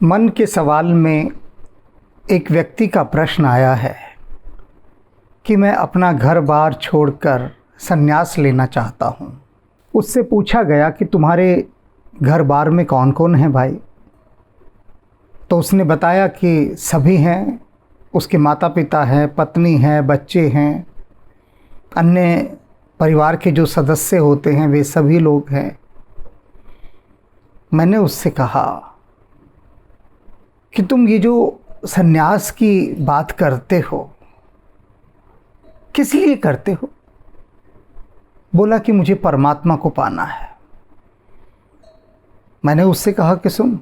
मन के सवाल में एक व्यक्ति का प्रश्न आया है कि मैं अपना घर बार छोड़कर संन्यास लेना चाहता हूँ। उससे पूछा गया कि तुम्हारे घर बार में कौन कौन है भाई? तो उसने बताया कि सभी हैं, उसके माता पिता हैं, पत्नी है, बच्चे हैं, अन्य परिवार के जो सदस्य होते हैं वे सभी लोग हैं। मैंने उससे कहा कि तुम ये जो संन्यास की बात करते हो किस लिए करते हो? बोला कि मुझे परमात्मा को पाना है। मैंने उससे कहा कि सुन,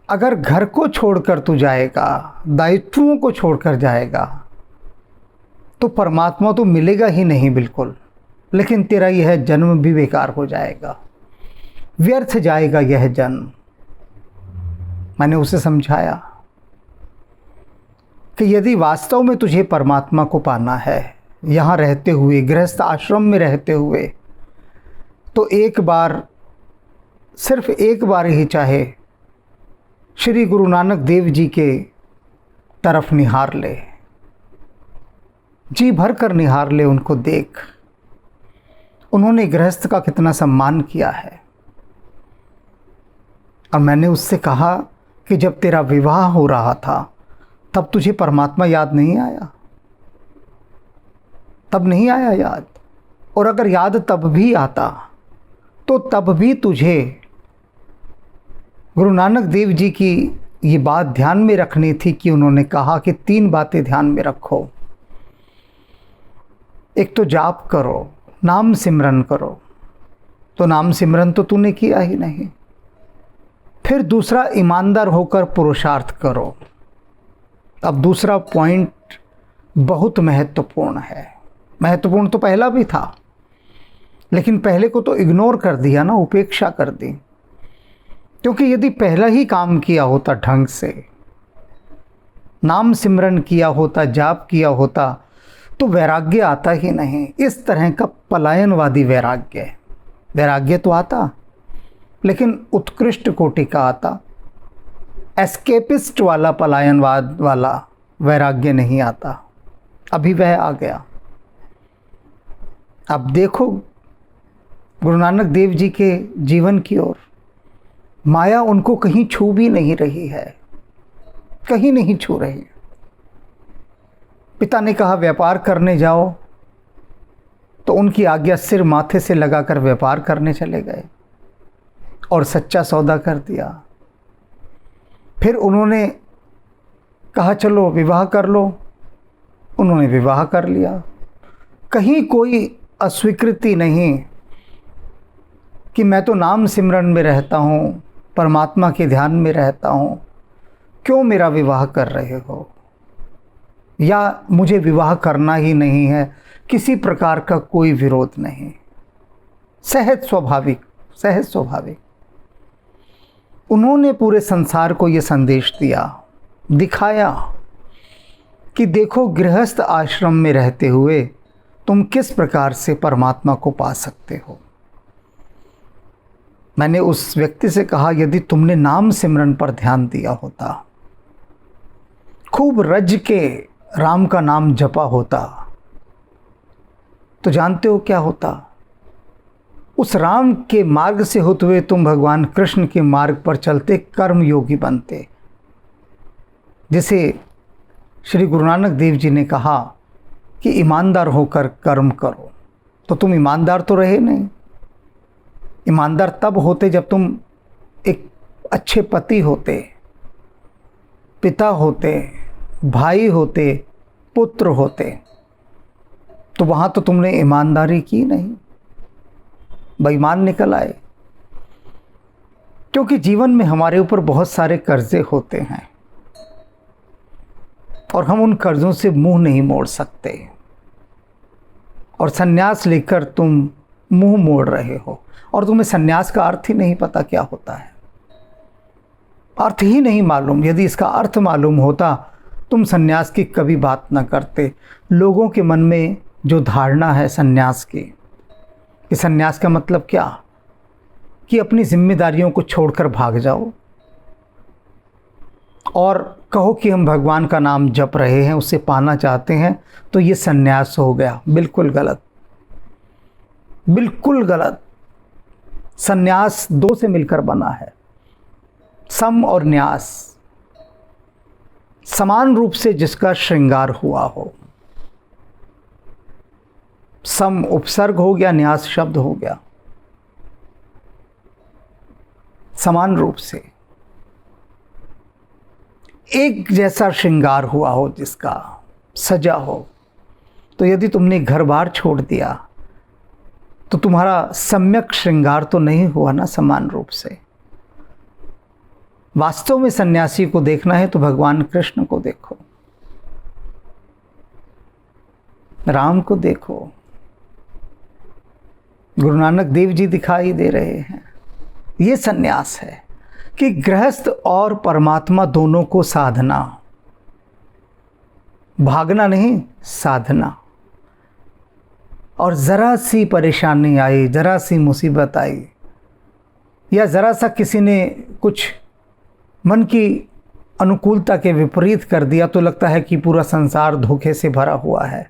अगर घर को छोड़कर तू जाएगा, दायित्वों को छोड़कर जाएगा, तो परमात्मा तो मिलेगा ही नहीं बिल्कुल, लेकिन तेरा यह जन्म भी बेकार हो जाएगा, व्यर्थ जाएगा यह जन्म। मैंने उसे समझाया कि यदि वास्तव में तुझे परमात्मा को पाना है यहाँ रहते हुए, गृहस्थ आश्रम में रहते हुए, तो एक बार, सिर्फ एक बार ही चाहे श्री गुरु नानक देव जी के तरफ निहार ले, जी भर कर निहार ले, उनको देख। उन्होंने गृहस्थ का कितना सम्मान किया है। और मैंने उससे कहा कि जब तेरा विवाह हो रहा था तब तुझे परमात्मा याद नहीं आया? तब नहीं आया याद? और अगर याद तब भी आता तो तब भी तुझे गुरु नानक देव जी की ये बात ध्यान में रखनी थी कि उन्होंने कहा कि 3 बातें ध्यान में रखो। एक तो जाप करो, नाम सिमरन करो। तो नाम सिमरन तो तूने किया ही नहीं। फिर दूसरा, ईमानदार होकर पुरुषार्थ करो। अब दूसरा पॉइंट बहुत महत्वपूर्ण है। महत्वपूर्ण तो पहला भी था, लेकिन पहले को तो इग्नोर कर दिया ना, उपेक्षा कर दी। क्योंकि यदि पहला ही काम किया होता ढंग से, नाम सिमरन किया होता, जाप किया होता, तो वैराग्य आता ही नहीं। इस तरह का पलायनवादी वैराग्य तो आता, लेकिन उत्कृष्ट कोटि का आता। एस्केपिस्ट वाला, पलायनवाद वाला वैराग्य नहीं आता। अभी वह आ गया। अब देखो गुरु नानक देव जी के जीवन की ओर, माया उनको कहीं छू भी नहीं रही है, कहीं नहीं छू रही। पिता ने कहा व्यापार करने जाओ, तो उनकी आज्ञा सिर माथे से लगाकर व्यापार करने चले गए और सच्चा सौदा कर दिया। फिर उन्होंने कहा चलो विवाह कर लो, उन्होंने विवाह कर लिया। कहीं कोई अस्वीकृति नहीं कि मैं तो नाम सिमरन में रहता हूँ, परमात्मा के ध्यान में रहता हूँ, क्यों मेरा विवाह कर रहे हो, या मुझे विवाह करना ही नहीं है। किसी प्रकार का कोई विरोध नहीं, सहज स्वाभाविक। उन्होंने पूरे संसार को ये संदेश दिया, दिखाया कि देखो गृहस्थ आश्रम में रहते हुए तुम किस प्रकार से परमात्मा को पा सकते हो। मैंने उस व्यक्ति से कहा यदि तुमने नाम सिमरन पर ध्यान दिया होता, खूब रज के राम का नाम जपा होता, तो जानते हो क्या होता? उस राम के मार्ग से होते हुए तुम भगवान कृष्ण के मार्ग पर चलते कर्म योगी बनते। जिसे श्री गुरु नानक देव जी ने कहा कि ईमानदार होकर कर्म करो, तो तुम ईमानदार तो रहे नहीं। ईमानदार तब होते जब तुम एक अच्छे पति होते, पिता होते, भाई होते, पुत्र होते। तो वहाँ तो तुमने ईमानदारी की नहीं, बेईमान निकल आए। क्योंकि जीवन में हमारे ऊपर बहुत सारे कर्जे होते हैं और हम उन कर्जों से मुंह नहीं मोड़ सकते। और सन्यास लेकर तुम मुंह मोड़ रहे हो और तुम्हें सन्यास का अर्थ ही नहीं पता क्या होता है, अर्थ ही नहीं मालूम। यदि इसका अर्थ मालूम होता तुम सन्यास की कभी बात ना करते। लोगों के मन में जो धारणा है सन्यास की, कि सन्यास का मतलब क्या, कि अपनी जिम्मेदारियों को छोड़कर भाग जाओ, और कहो कि हम भगवान का नाम जप रहे हैं, उसे पाना चाहते हैं, तो ये सन्यास हो गया। बिल्कुल गलत, बिल्कुल गलत। सन्यास दो से मिलकर बना है, सम और न्यास। समान रूप से जिसका श्रृंगार हुआ हो, सम उपसर्ग हो गया, न्यास शब्द हो गया। समान रूप से एक जैसा श्रृंगार हुआ हो, जिसका सजा हो। तो यदि तुमने घर बार छोड़ दिया तो तुम्हारा सम्यक श्रृंगार तो नहीं हुआ ना समान रूप से। वास्तव में सन्यासी को देखना है तो भगवान कृष्ण को देखो, राम को देखो, गुरु नानक देव जी दिखाई दे रहे हैं। ये सन्यास है कि गृहस्थ और परमात्मा दोनों को साधना, भागना नहीं, साधना। और ज़रा सी परेशानी आई, ज़रा सी मुसीबत आई, या ज़रा सा किसी ने कुछ मन की अनुकूलता के विपरीत कर दिया, तो लगता है कि पूरा संसार धोखे से भरा हुआ है।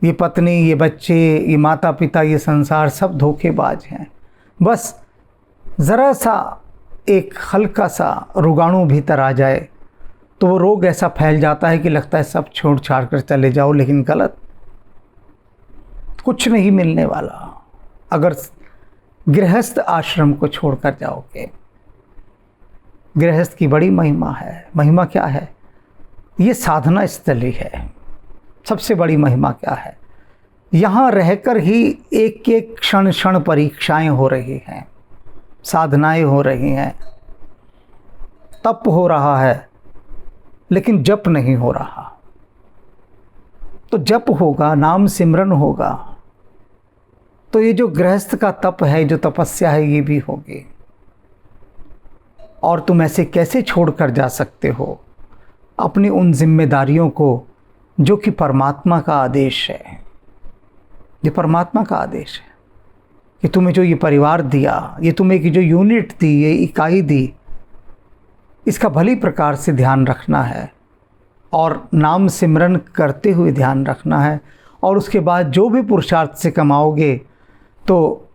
ये पत्नी, ये बच्चे, ये माता पिता, ये संसार सब धोखेबाज हैं। बस ज़रा सा एक हल्का सा रोगाणु भीतर आ जाए तो वो रोग ऐसा फैल जाता है कि लगता है सब छोड़ छाड़ कर चले जाओ। लेकिन गलत, कुछ नहीं मिलने वाला अगर गृहस्थ आश्रम को छोड़कर जाओगे। गृहस्थ की बड़ी महिमा है। महिमा क्या है? ये साधना स्थली है। सबसे बड़ी महिमा क्या है? यहाँ रहकर ही एक एक क्षण क्षण परीक्षाएं हो रही हैं, साधनाएं हो रही हैं, तप हो रहा है, लेकिन जप नहीं हो रहा। तो जप होगा, नाम सिमरन होगा, तो ये जो गृहस्थ का तप है, जो तपस्या है, ये भी होगी। और तुम ऐसे कैसे छोड़कर जा सकते हो अपनी उन जिम्मेदारियों को जो कि परमात्मा का आदेश है। ये परमात्मा का आदेश है कि तुम्हें जो ये परिवार दिया, ये तुम्हें की जो यूनिट दी, ये इकाई दी, इसका भली प्रकार से ध्यान रखना है और नाम सिमरन करते हुए ध्यान रखना है। और उसके बाद जो भी पुरुषार्थ से कमाओगे तो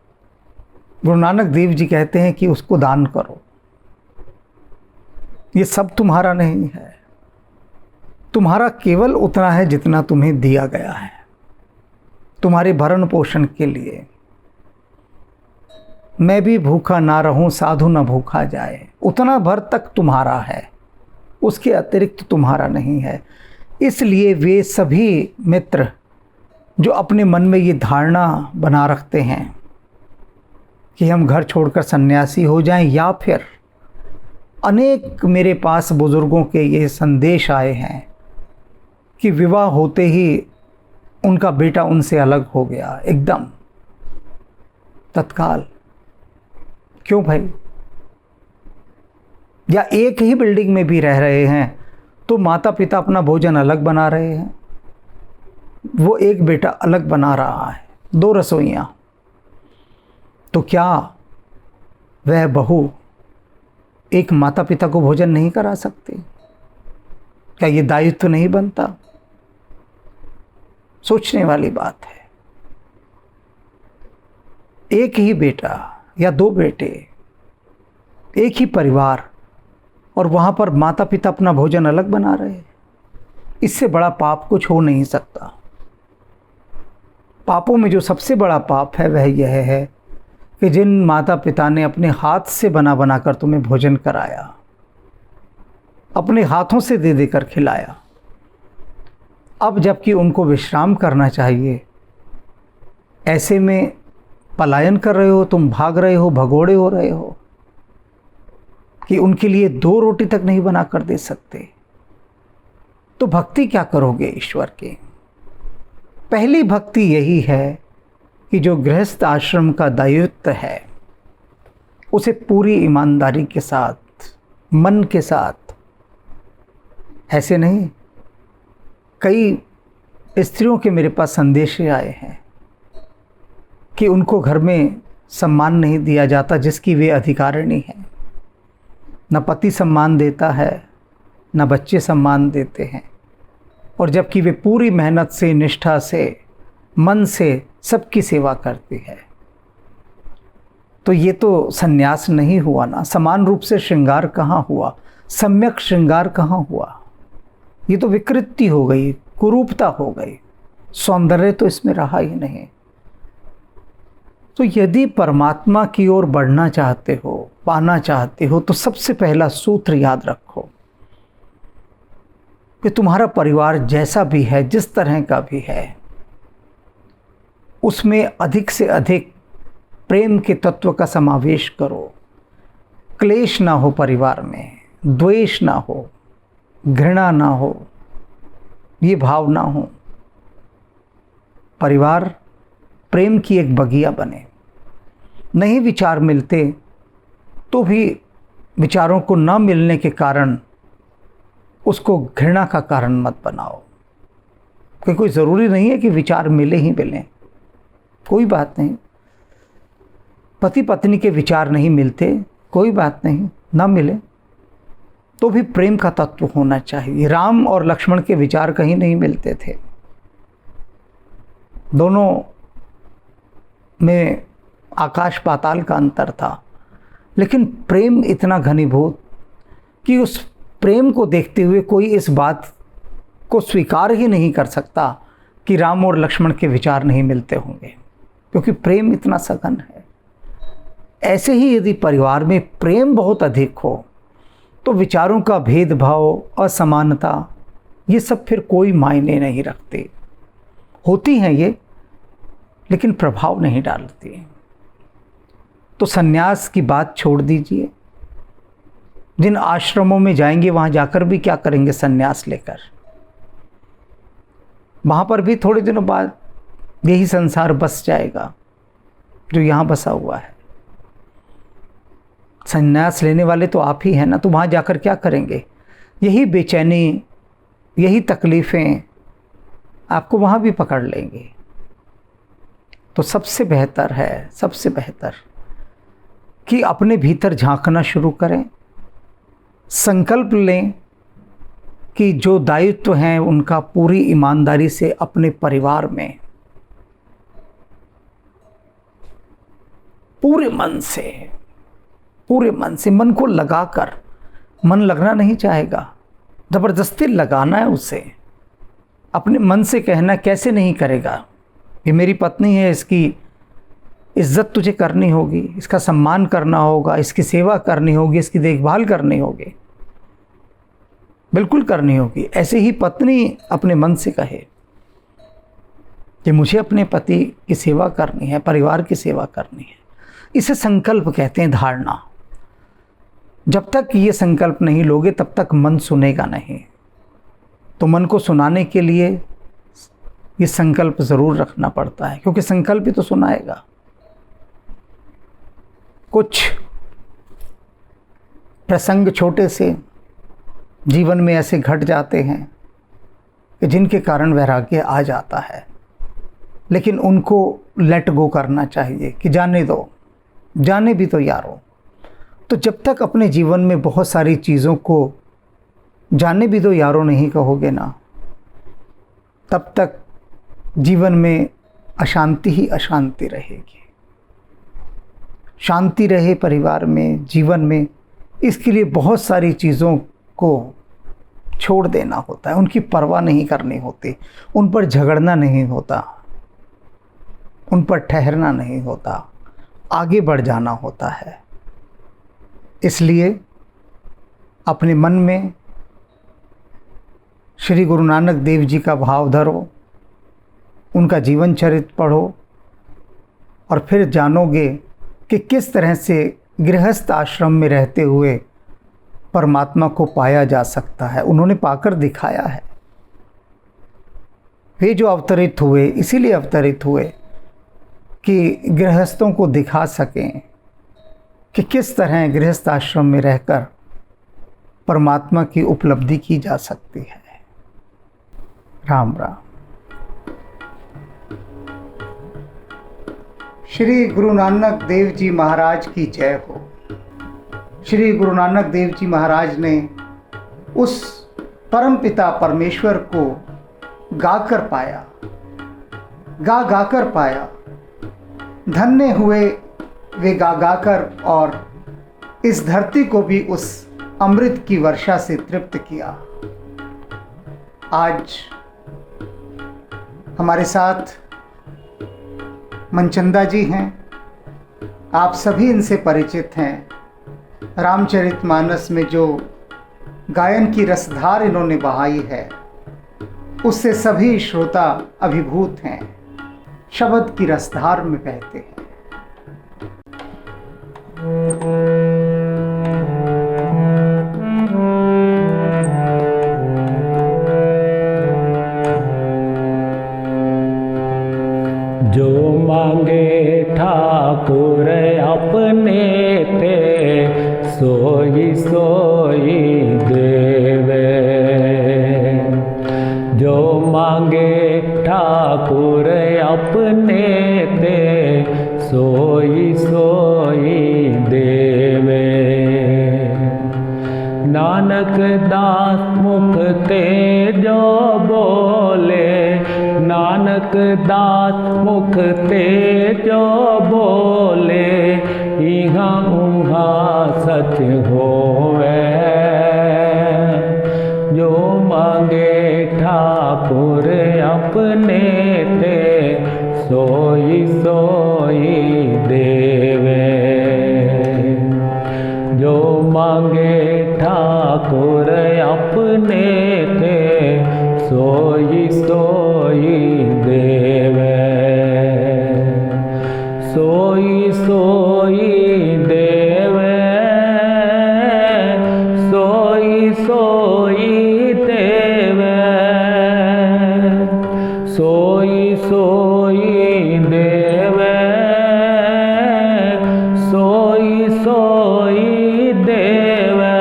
गुरु नानक देव जी कहते हैं कि उसको दान करो। ये सब तुम्हारा नहीं है, तुम्हारा केवल उतना है जितना तुम्हें दिया गया है, तुम्हारे भरण पोषण के लिए। मैं भी भूखा ना रहूं, साधु न भूखा जाए, उतना भर तक तुम्हारा है, उसके अतिरिक्त तुम्हारा नहीं है। इसलिए वे सभी मित्र जो अपने मन में ये धारणा बना रखते हैं कि हम घर छोड़कर सन्यासी हो जाएं, या फिर अनेक मेरे पास बुज़ुर्गों के ये संदेश आए हैं कि विवाह होते ही उनका बेटा उनसे अलग हो गया, एकदम तत्काल। क्यों भाई? या एक ही बिल्डिंग में भी रह रहे हैं तो माता पिता अपना भोजन अलग बना रहे हैं, वो एक बेटा अलग बना रहा है, 2 रसोइयाँ। तो क्या वह बहू एक माता पिता को भोजन नहीं करा सकती? क्या ये दायित्व तो नहीं बनता? सोचने वाली बात है। एक ही बेटा या 2 बेटे, एक ही परिवार, और वहाँ पर माता पिता अपना भोजन अलग बना रहे हैं। इससे बड़ा पाप कुछ हो नहीं सकता। पापों में जो सबसे बड़ा पाप है वह यह है कि जिन माता पिता ने अपने हाथ से बना बना कर तुम्हें भोजन कराया, अपने हाथों से दे देकर खिलाया, अब जबकि उनको विश्राम करना चाहिए, ऐसे में पलायन कर रहे हो, तुम भाग रहे हो, भगोड़े हो रहे हो कि उनके लिए 2 रोटी तक नहीं बना कर दे सकते। तो भक्ति क्या करोगे ईश्वर के? पहली भक्ति यही है कि जो गृहस्थ आश्रम का दायित्व है उसे पूरी ईमानदारी के साथ, मन के साथ, ऐसे नहीं। कई स्त्रियों के मेरे पास संदेश आए हैं कि उनको घर में सम्मान नहीं दिया जाता जिसकी वे अधिकारिणी हैं। न पति सम्मान देता है, ना बच्चे सम्मान देते हैं, और जबकि वे पूरी मेहनत से, निष्ठा से, मन से सबकी सेवा करती है। तो ये तो संन्यास नहीं हुआ ना। समान रूप से श्रृंगार कहाँ हुआ, सम्यक श्रृंगार कहाँ हुआ? ये तो विकृति हो गई, कुरूपता हो गई, सौंदर्य तो इसमें रहा ही नहीं। तो यदि परमात्मा की ओर बढ़ना चाहते हो, पाना चाहते हो, तो सबसे पहला सूत्र याद रखो कि तुम्हारा परिवार जैसा भी है, जिस तरह का भी है, उसमें अधिक से अधिक प्रेम के तत्व का समावेश करो। क्लेश ना हो परिवार में, द्वेष ना हो, घृणा ना हो, ये भाव ना हो। परिवार प्रेम की एक बगिया बने। नहीं विचार मिलते तो भी विचारों को न मिलने के कारण उसको घृणा का कारण मत बनाओ, क्योंकि कोई ज़रूरी नहीं है कि विचार मिले ही मिलें। कोई बात नहीं, पति पत्नी के विचार नहीं मिलते, कोई बात नहीं, ना मिले तो भी प्रेम का तत्व होना चाहिए। राम और लक्ष्मण के विचार कहीं नहीं मिलते थे, दोनों में आकाश पाताल का अंतर था, लेकिन प्रेम इतना घनीभूत कि उस प्रेम को देखते हुए कोई इस बात को स्वीकार ही नहीं कर सकता कि राम और लक्ष्मण के विचार नहीं मिलते होंगे, क्योंकि प्रेम इतना सघन है। ऐसे ही यदि परिवार में प्रेम बहुत अधिक हो तो विचारों का भेदभाव, असमानता, ये सब फिर कोई मायने नहीं रखते। होती हैं ये, लेकिन प्रभाव नहीं डालती। तो सन्यास की बात छोड़ दीजिए। जिन आश्रमों में जाएंगे वहाँ जाकर भी क्या करेंगे सन्यास लेकर? वहाँ पर भी थोड़े दिनों बाद यही संसार बस जाएगा जो यहाँ बसा हुआ है। सन्यास लेने वाले तो आप ही हैं ना, तो वहाँ जाकर क्या करेंगे? यही बेचैनी, यही तकलीफ़ें आपको वहाँ भी पकड़ लेंगे। तो सबसे बेहतर है, सबसे बेहतर कि अपने भीतर झांकना शुरू करें, संकल्प लें कि जो दायित्व हैं उनका पूरी ईमानदारी से अपने परिवार में पूरे मन से मन को लगाकर, मन लगना नहीं चाहेगा, ज़बरदस्ती लगाना है उसे। अपने मन से कहना कैसे नहीं करेगा? ये मेरी पत्नी है, इसकी इज्जत तुझे करनी होगी, इसका सम्मान करना होगा, इसकी सेवा करनी होगी, इसकी देखभाल करनी होगी, बिल्कुल करनी होगी। ऐसे ही पत्नी अपने मन से कहे कि मुझे अपने पति की सेवा करनी है, परिवार की सेवा करनी है। इसे संकल्प कहते हैं, धारणा। जब तक ये संकल्प नहीं लोगे तब तक मन सुनेगा नहीं। तो मन को सुनाने के लिए ये संकल्प ज़रूर रखना पड़ता है, क्योंकि संकल्प ही तो सुनाएगा। कुछ प्रसंग छोटे से जीवन में ऐसे घट जाते हैं कि जिनके कारण वैराग्य आ जाता है, लेकिन उनको लेट गो करना चाहिए कि जाने दो, जाने भी तो यारो। तो जब तक अपने जीवन में बहुत सारी चीज़ों को जाने भी दो यारो नहीं कहोगे ना, तब तक जीवन में अशांति ही अशांति रहेगी। शांति रहे परिवार में, जीवन में, इसके लिए बहुत सारी चीज़ों को छोड़ देना होता है, उनकी परवाह नहीं करनी होती, उन पर झगड़ना नहीं होता, उन पर ठहरना नहीं होता, आगे बढ़ जाना होता है। इसलिए अपने मन में श्री गुरु नानक देव जी का भाव धरो, उनका जीवन चरित्र पढ़ो, और फिर जानोगे कि किस तरह से गृहस्थ आश्रम में रहते हुए परमात्मा को पाया जा सकता है। उन्होंने पाकर दिखाया है। वे जो अवतरित हुए इसीलिए अवतरित हुए कि गृहस्थों को दिखा सकें कि किस तरह गृहस्थ आश्रम में रहकर परमात्मा की उपलब्धि की जा सकती है। राम राम। श्री गुरु नानक देव जी महाराज की जय हो। श्री गुरु नानक देव जी महाराज ने उस परमपिता परमेश्वर को गाकर पाया, गाकर पाया। धन्य हुए वे गाकर, और इस धरती को भी उस अमृत की वर्षा से तृप्त किया। आज हमारे साथ मनचंदा जी हैं, आप सभी इनसे परिचित हैं। रामचरितमानस में जो गायन की रसधार इन्होंने बहाई है, उससे सभी श्रोता अभिभूत हैं, शब्द की रसधार में बहते हैं। जो मांगे ठाकुर अपने ते, सोई सोई देवे। जो मांगे ठाकुर अपने ते, सोई सोई देवे। नानक दास मुख ते जो बोले, नानक दास मुख ते जो बोले, इहा उहा सच होवे। जो मांगे ठाकुर अपने ते, सोई सोई देवे। जो मांगे ठाकुर अपने ते, सोई सोई देवे। सोई सोई देवे, सोई सोई देवे। सोई सोई देवे, सोई सोई देवे।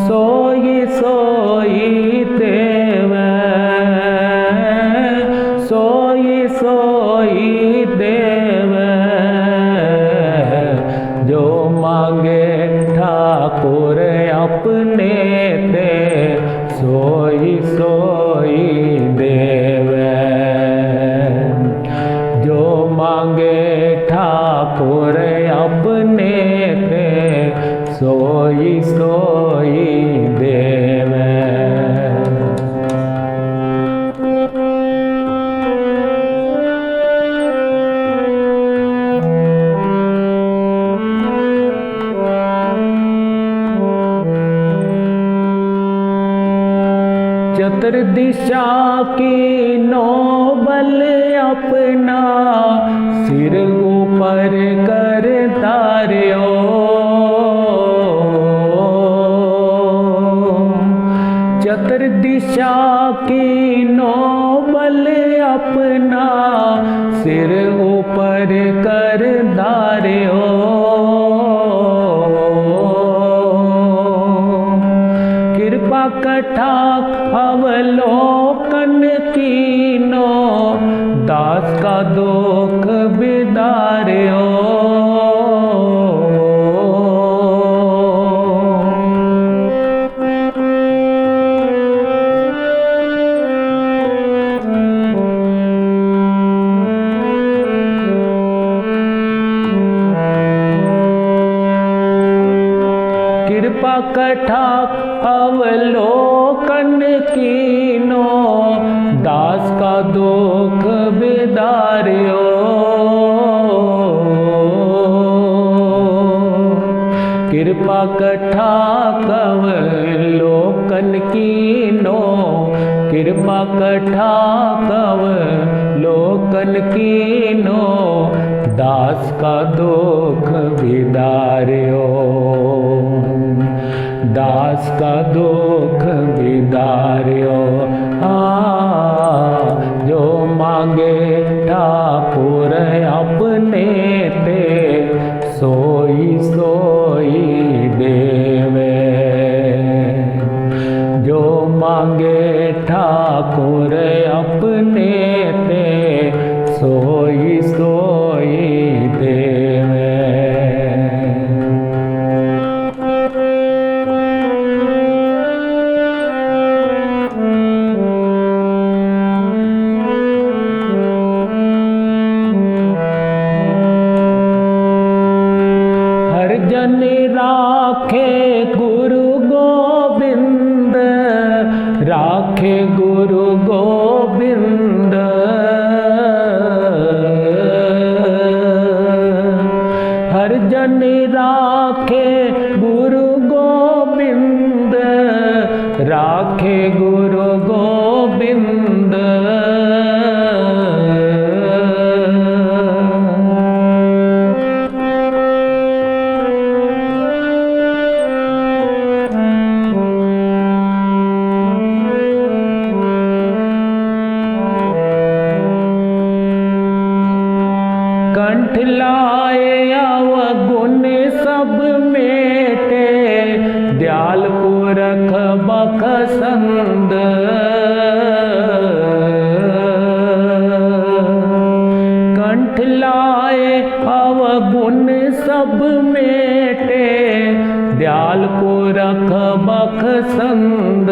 सोई सोई देवे, सोई सोई देवे। जो मांगे ठाकुर अपने ते, सोई सोई देवे। जो मांगे ठाकुर अपने ते, सोई सोई देवे। चतुर्दिशा की नौबल अपना, सिर ऊपर कर तार्यो। चतुर्दिशा की नौबल अपना, सिर ऊपर कर धार्यो। कृपा कटाक्ष अवलोकन कीनो, दास का दुख बिदार्यो। कृपा कटाक्ष अवलोकन कीनो, दास का दुख बिदार्यो। कृपा कटाक्ष अवलोकन कीनो, कृपा कटाक्ष अवलोकन कीनो, दास का दुख बिदार्यो। दास का दुख बिदार्यो। जो मांगे ठाकुर अपने ते, सोई सोई देवे। जो मांगे ठाकुर अपने ते, सोई सोई देवे। हर जन राखे गुरु गोबिंद, राखे गुरु गोबिंद। कंठ लाए अवगुण सब मेटे, दयाल पुरख बखसंद। कंठ लाए अवगुण सब मेटे, दयाल पुरख बखसंद।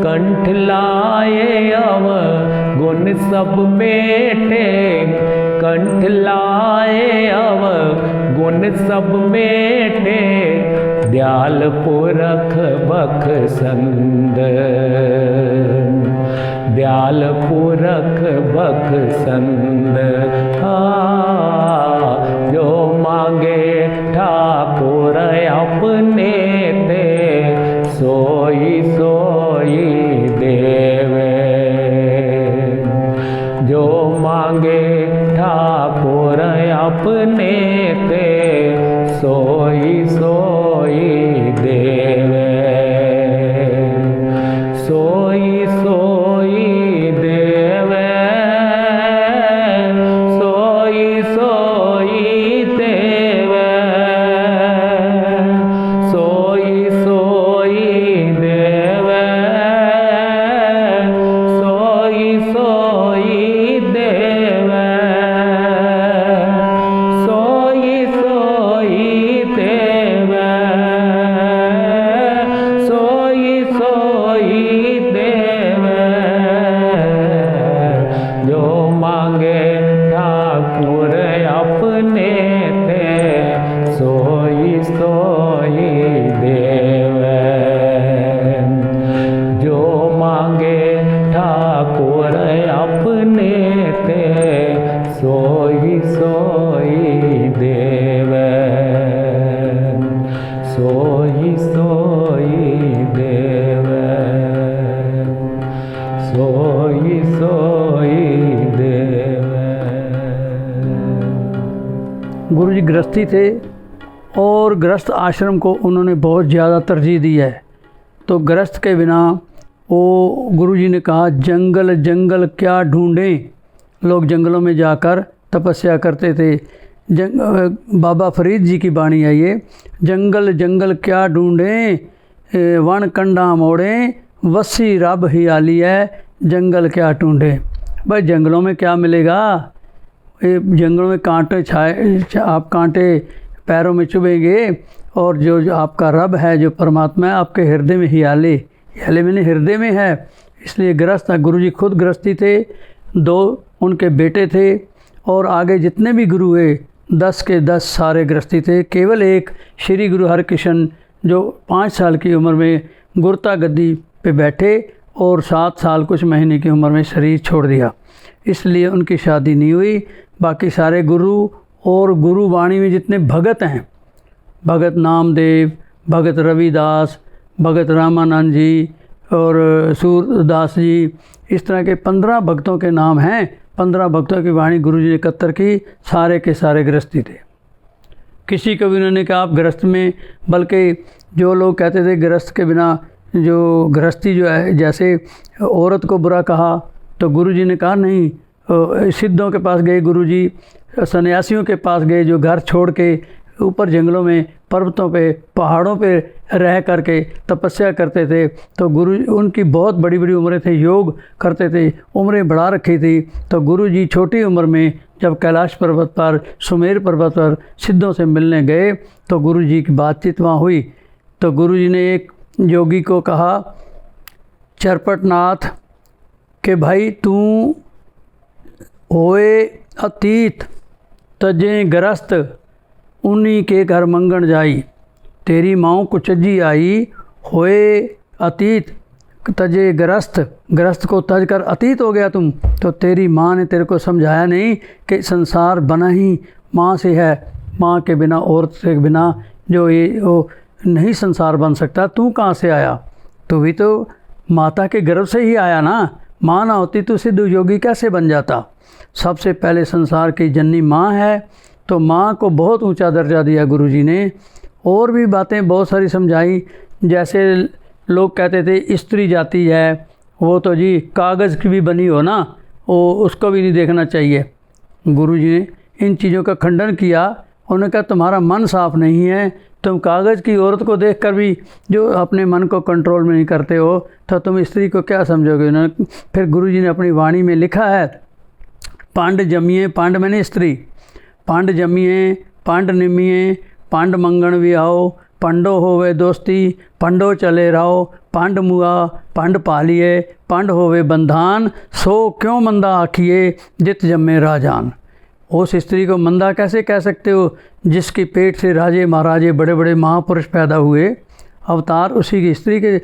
कंठ लाए अवगुण सब मेटे, कंठ लाए अवगुण सब मेटे, दयाल पुरख बखसंद। दयाल पुरख बखसंद। जो मांगे ठाकुर अपने ते, सोई सोई देवे। जो मांगे ठाकुर अपने ते, सोई सोई देवे। सोई सोई देवे, सोई सोई देवे। सोई सोई देवे, सोई सोई देवे। सोई सोई देवे, सोई सोई देवे। जो मांगे ठाकुर अपने ते, सोई सोई देवे। जो मांगे ठाकुर अपने ते, सोई सोई देवे। सोई सोई देवे, सोई सोई देवे। गुरु जी गृहस्थी थे और गृहस्थ आश्रम को उन्होंने बहुत ज़्यादा तरजीह दी है। तो गृहस्थ के बिना वो गुरु जी ने कहा जंगल जंगल क्या ढूंढें। लोग जंगलों में जाकर तपस्या करते थे। बाबा फरीद जी की वाणी है ये, जंगल जंगल क्या ढूंढें, वन कंडा मोड़ें, वसी रब ही आली है, जंगल क्या ढूंढें। भाई जंगलों में क्या मिलेगा, ये जंगलों में कांटे छाए, आप कांटे पैरों में चुभेंगे, और जो आपका रब है, जो परमात्मा है, आपके हृदय में ही हिले मैंने हृदय में है। इसलिए गृहस्थ, गुरु जी खुद गृहस्थी थे, 2 उनके बेटे थे, और आगे जितने भी गुरु हुए 10 के 10 सारे गृहस्थी थे। केवल एक श्री गुरु हरकृष्ण जो 5 साल की उम्र में गुरता गद्दी पे बैठे और 7 साल कुछ महीने की उम्र में शरीर छोड़ दिया, इसलिए उनकी शादी नहीं हुई। बाकी सारे गुरु और गुरु वाणी में जितने भगत हैं, भगत नामदेव, भगत रविदास, भगत रामानंद जी और सूरदास जी, इस तरह के 15 भक्तों के नाम हैं। 15 भक्तों की वाणी गुरु जी ने एकत्र की, सारे के सारे गृहस्थी थे। किसी को भी उन्होंने कहा आप गृहस्थ में, बल्कि जो लोग कहते थे गृहस्थ के बिना जो गृहस्थी जो है, जैसे औरत को बुरा कहा, तो गुरु जी ने कहा नहीं। सिद्धों के पास गए गुरु जी, सन्यासियों के पास गए जो घर छोड़ के ऊपर जंगलों में, पर्वतों पे, पहाड़ों पे रह करके तपस्या करते थे। तो गुरु उनकी बहुत बड़ी बड़ी उम्रें थे, योग करते थे, उम्रें बढ़ा रखी थी। तो गुरु जी छोटी उम्र में जब कैलाश पर्वत पर, सुमेर पर्वत पर सिद्धों से मिलने गए, तो गुरु जी की बातचीत वहाँ हुई। तो गुरु जी ने एक योगी को कहा, चरपटनाथ कि भाई तू होए अतीत, तजे गृहस्थ उन्हीं के घर मंगण जाई। तेरी माँ कुचजी आई, होए अतीत तजे ग्रस्त को तज कर अतीत हो गया तुम, तो तेरी माँ ने तेरे को समझाया नहीं कि संसार बना ही माँ से है, माँ के बिना औरत के बिना जो ये वो नहीं संसार बन सकता। तू कहाँ से आया? तो भी तो माता के गर्भ से ही आया ना, माँ ना होती तो सिद्ध योगी कैसे बन जाता? सबसे पहले संसार की जननी माँ है, तो माँ को बहुत ऊंचा दर्जा दिया गुरुजी ने। और भी बातें बहुत सारी समझाई, जैसे लोग कहते थे स्त्री जाति है, वो तो जी कागज़ की भी बनी हो ना, वो उसको भी नहीं देखना चाहिए। गुरुजी ने इन चीज़ों का खंडन किया। उन्होंने कहा तुम्हारा मन साफ नहीं है, तुम कागज़ की औरत को देखकर भी जो अपने मन को कंट्रोल में नहीं करते हो, तो तुम स्त्री को क्या समझोगे? उन्होंने फिर गुरुजी ने अपनी वाणी में लिखा है, पांड जमिए, पांड मैंने स्त्री, पांड जमिए पांड निमिए, पांड मंगण भी आओ, पंडो होवे दोस्ती, पंडो चले रहो, पांड मुआ पांड पालिए, पांड होवे बंधान, सो क्यों मंदा आखिए, जित जम्मे राजान। उस स्त्री को मंदा कैसे कह सकते हो जिसके पेट से राजे महाराजे बड़े बड़े महापुरुष पैदा हुए, अवतार उसी की स्त्री के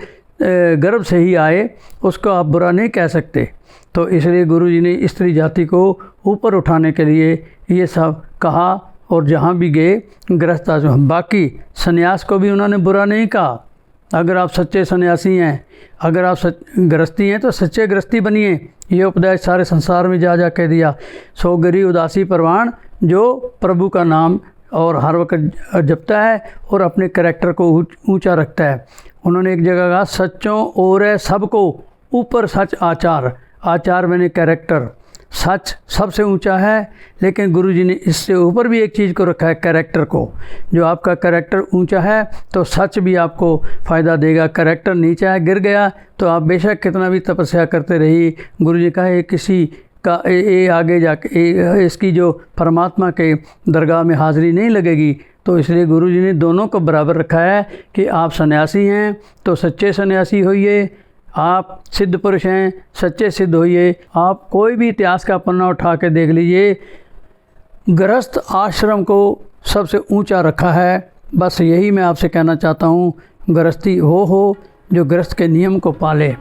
गर्भ से ही आए, उसको आप बुरा नहीं कह सकते। तो इसलिए गुरुजी ने स्त्री जाति को ऊपर उठाने के लिए ये सब कहा। और जहाँ भी गए गृहस्थ आश्रम, बाकी सन्यास को भी उन्होंने बुरा नहीं कहा। अगर आप सच्चे सन्यासी हैं, अगर आप गृहस्थी हैं तो सच्चे गृहस्थी बनिए, ये उपदेश सारे संसार में जा के दिया। सो गिरी उदासी परवान, जो प्रभु का नाम और हर वक्त जपता है और अपने करैक्टर को ऊंचा रखता है। उन्होंने एक जगह कहा, सच्चों और है सबको ऊपर सच आचार, आचार मैंने कैरेक्टर, सच सबसे ऊंचा है, लेकिन गुरुजी ने इससे ऊपर भी एक चीज़ को रखा है, कैरेक्टर को। जो आपका कैरेक्टर ऊंचा है तो सच भी आपको फ़ायदा देगा। कैरेक्टर नीचा है, गिर गया, तो आप बेशक कितना भी तपस्या करते रहिए, गुरुजी का ये किसी का ये आगे जाके इसकी जो परमात्मा के दरगाह में हाज़िरी नहीं लगेगी। तो इसलिए गुरुजी ने दोनों को बराबर रखा है कि आप सन्यासी हैं तो सच्चे सन्यासी होइए, आप सिद्ध पुरुष हैं सच्चे सिद्ध होइए। आप कोई भी इतिहास का पन्ना उठा के देख लीजिए, गृहस्थ आश्रम को सबसे ऊंचा रखा है। बस यही मैं आपसे कहना चाहता हूँ, गृहस्थी हो जो गृहस्थ के नियम को पाले।